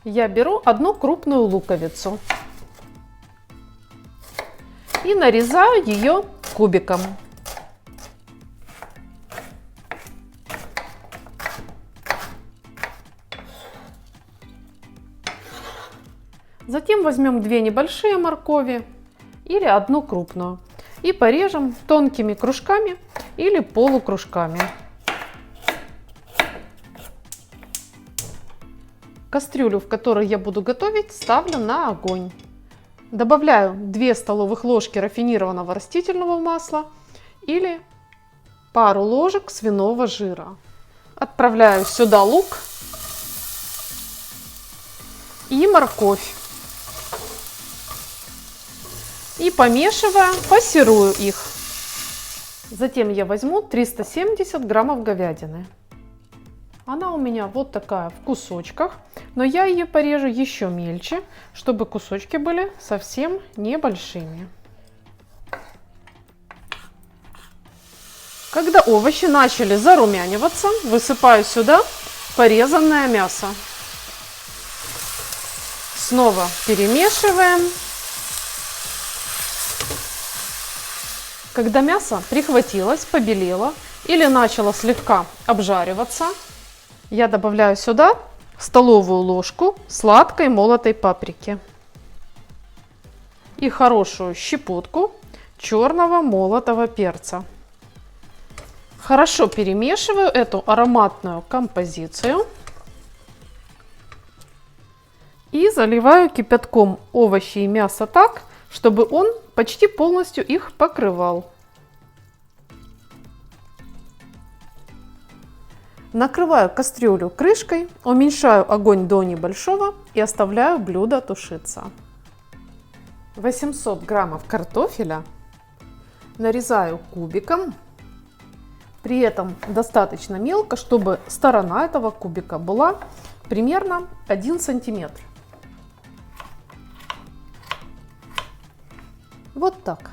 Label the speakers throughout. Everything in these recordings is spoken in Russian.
Speaker 1: Я беру одну крупную луковицу и нарезаю ее кубиком. Затем возьмем две небольшие моркови или одну крупную и порежем тонкими кружками или полукружками. Кастрюлю, в которой я буду готовить, ставлю на огонь. Добавляю 2 столовых ложки рафинированного растительного масла или пару ложек свиного жира. Отправляю сюда лук и морковь. И помешивая, пассерую их. Затем я возьму 370 граммов говядины. Она у меня вот такая в кусочках, но я ее порежу еще мельче, чтобы кусочки были совсем небольшими. Когда овощи начали зарумяниваться, высыпаю сюда порезанное мясо. Снова перемешиваем. Когда мясо прихватилось, побелело или начало слегка обжариваться, я добавляю сюда столовую ложку сладкой молотой паприки и хорошую щепотку черного молотого перца. Хорошо перемешиваю эту ароматную композицию и заливаю кипятком овощи и мясо так, чтобы он почти полностью их покрывал. Накрываю кастрюлю крышкой, уменьшаю огонь до небольшого и оставляю блюдо тушиться. 800 граммов картофеля нарезаю кубиком, при этом достаточно мелко, чтобы сторона этого кубика была примерно 1 сантиметр. Вот так.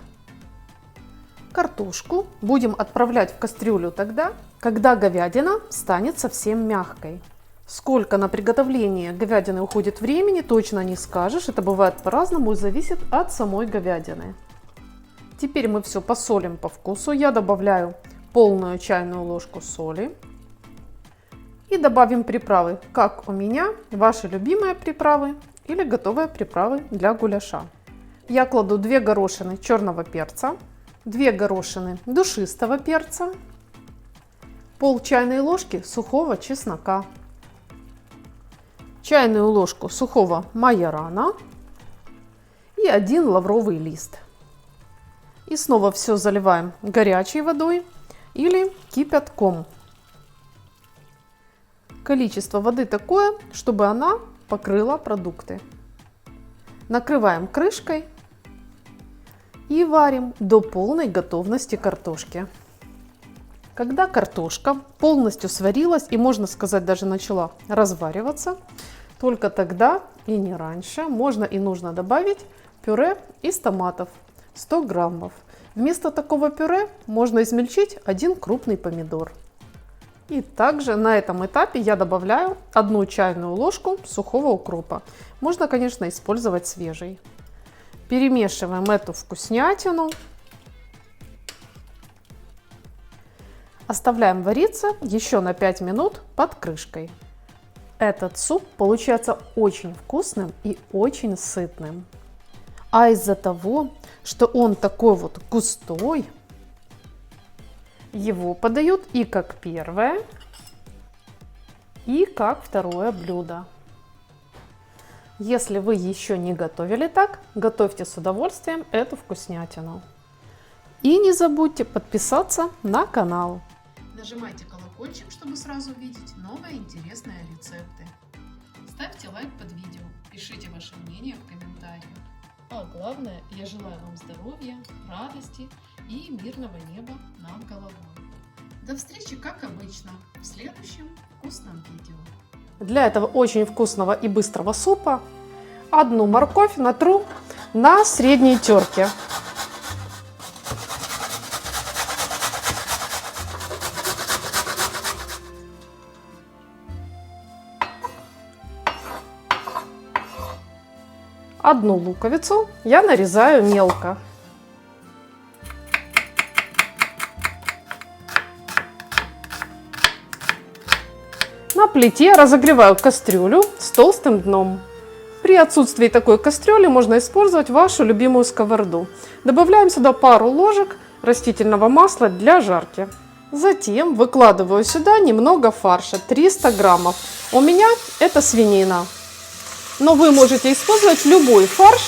Speaker 1: Картошку будем отправлять в кастрюлю тогда, когда говядина станет совсем мягкой. Сколько на приготовление говядины уходит времени, точно не скажешь. Это бывает по-разному и зависит от самой говядины. Теперь мы все посолим по вкусу. Я добавляю полную чайную ложку соли. И добавим приправы, как у меня, ваши любимые приправы или готовые приправы для гуляша. Я кладу 2 горошины черного перца, 2 горошины душистого перца, пол чайной ложки сухого чеснока, чайную ложку сухого майорана и 1 лавровый лист. И снова все заливаем горячей водой или кипятком. Количество воды такое, чтобы она покрыла продукты. Накрываем крышкой и варим до полной готовности картошки. Когда картошка полностью сварилась и, можно сказать, даже начала развариваться, только тогда и не раньше можно и нужно добавить пюре из томатов 100 граммов. Вместо такого пюре можно измельчить 1 крупный помидор. И также на этом этапе я добавляю 1 чайную ложку сухого укропа. Можно, конечно, использовать свежий. Перемешиваем эту вкуснятину. Оставляем вариться еще на 5 минут под крышкой. Этот суп получается очень вкусным и очень сытным. А из-за того, что он такой вот густой, его подают и как первое, и как второе блюдо. Если вы еще не готовили так, готовьте с удовольствием эту вкуснятину. И не забудьте подписаться на канал.
Speaker 2: Нажимайте колокольчик, чтобы сразу видеть новые интересные рецепты. Ставьте лайк под видео, пишите ваше мнение в комментариях. А главное, я желаю вам здоровья, радости и мирного неба над головой. До встречи, как обычно, в следующем вкусном видео.
Speaker 1: Для этого очень вкусного и быстрого супа 1 морковь натру на средней терке. Одну луковицу я нарезаю мелко. На плите разогреваю кастрюлю с толстым дном. При отсутствии такой кастрюли можно использовать вашу любимую сковороду. Добавляем сюда пару ложек растительного масла для жарки. Затем выкладываю сюда немного фарша, 300 граммов. У меня это свинина. Но вы можете использовать любой фарш,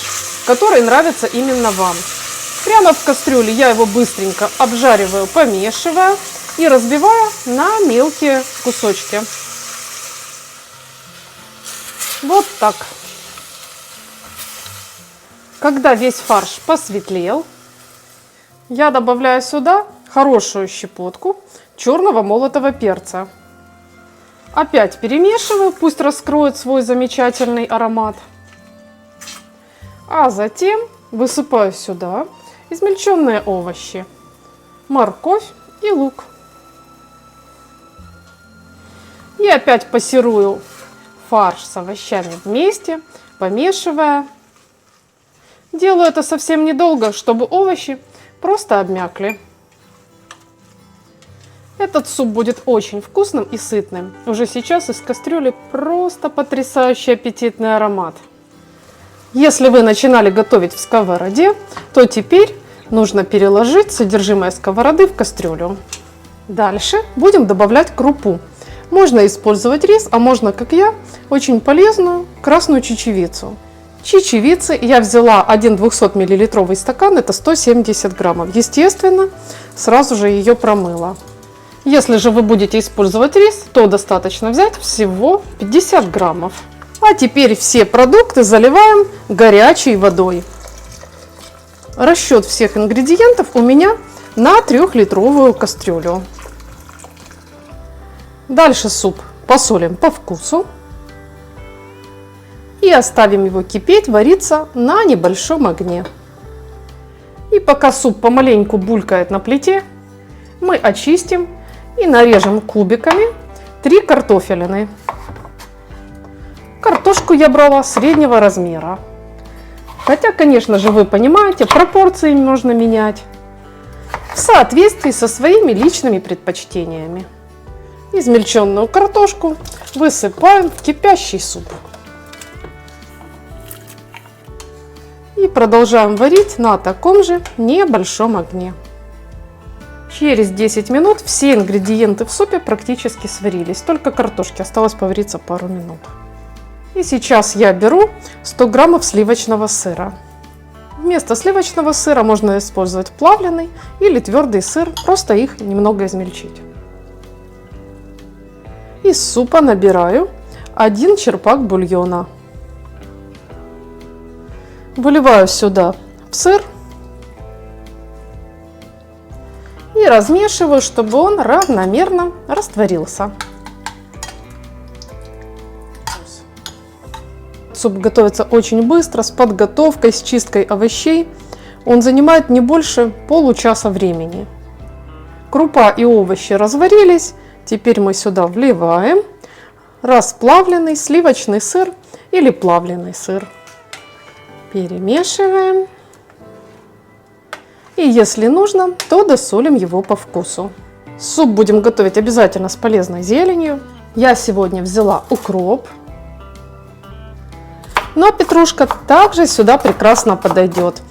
Speaker 1: который нравится именно вам. Прямо в кастрюле я его быстренько обжариваю, помешиваю и разбиваю на мелкие кусочки. Вот так. Когда весь фарш посветлел, я добавляю сюда хорошую щепотку черного молотого перца. Опять перемешиваю, пусть раскроет свой замечательный аромат. А затем высыпаю сюда измельченные овощи, морковь и лук. И опять пассерую фарш с овощами вместе, помешивая. Делаю это совсем недолго, чтобы овощи просто обмякли. Этот суп будет очень вкусным и сытным. Уже сейчас из кастрюли просто потрясающий аппетитный аромат. Если вы начинали готовить в сковороде, то теперь нужно переложить содержимое сковороды в кастрюлю. Дальше будем добавлять крупу. Можно использовать рис, а можно, как я, очень полезную красную чечевицу. Чечевицы я взяла 1 200-миллилитровый стакан, это 170 граммов. Естественно, сразу же ее промыла. Если же вы будете использовать рис, то достаточно взять всего 50 граммов. А теперь все продукты заливаем горячей водой. Расчет всех ингредиентов у меня на 3-литровую кастрюлю. Дальше суп посолим по вкусу. И оставим его кипеть, вариться на небольшом огне. И пока суп помаленьку булькает на плите, мы очистим и нарежем кубиками 3 картофелины. Картошку я брала среднего размера. Хотя, конечно же, вы понимаете, пропорции можно менять в соответствии со своими личными предпочтениями. Измельченную картошку высыпаем в кипящий суп. И продолжаем варить на таком же небольшом огне. Через 10 минут все ингредиенты в супе практически сварились, только картошке осталось повариться пару минут. И сейчас я беру 100 граммов сливочного сыра. Вместо сливочного сыра можно использовать плавленый или твердый сыр, просто их немного измельчить. Из супа набираю 1 черпак бульона. Выливаю сюда в сыр и размешиваю, чтобы он равномерно растворился. Суп готовится очень быстро, с подготовкой, с чисткой овощей. Он занимает не больше получаса времени. Крупа и овощи разварились. Теперь мы сюда вливаем расплавленный сливочный сыр или плавленый сыр. Перемешиваем. И если нужно, то досолим его по вкусу. Суп будем готовить обязательно с полезной зеленью. Я сегодня взяла укроп. Но петрушка также сюда прекрасно подойдет.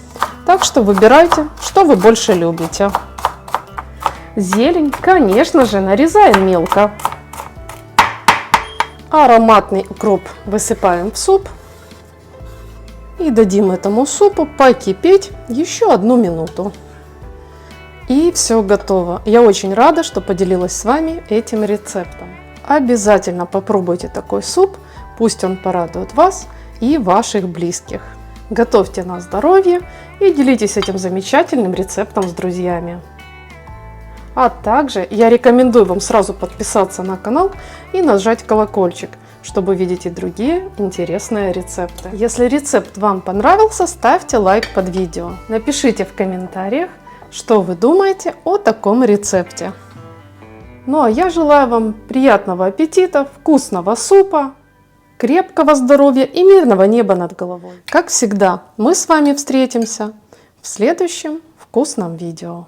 Speaker 1: Так что выбирайте, что вы больше любите. Зелень, конечно же, нарезаем мелко. Ароматный укроп высыпаем в суп. И дадим этому супу покипеть еще 1 минуту. И все готово. Я очень рада, что поделилась с вами этим рецептом. Обязательно попробуйте такой суп, пусть он порадует вас и ваших близких. Готовьте на здоровье и делитесь этим замечательным рецептом с друзьями. А также я рекомендую вам сразу подписаться на канал и нажать колокольчик, чтобы видеть и другие интересные рецепты. Если рецепт вам понравился, ставьте лайк под видео. Напишите в комментариях, что вы думаете о таком рецепте. Ну а я желаю вам приятного аппетита, вкусного супа. крепкого здоровья и мирного неба над головой. Как всегда, мы с вами встретимся в следующем вкусном видео.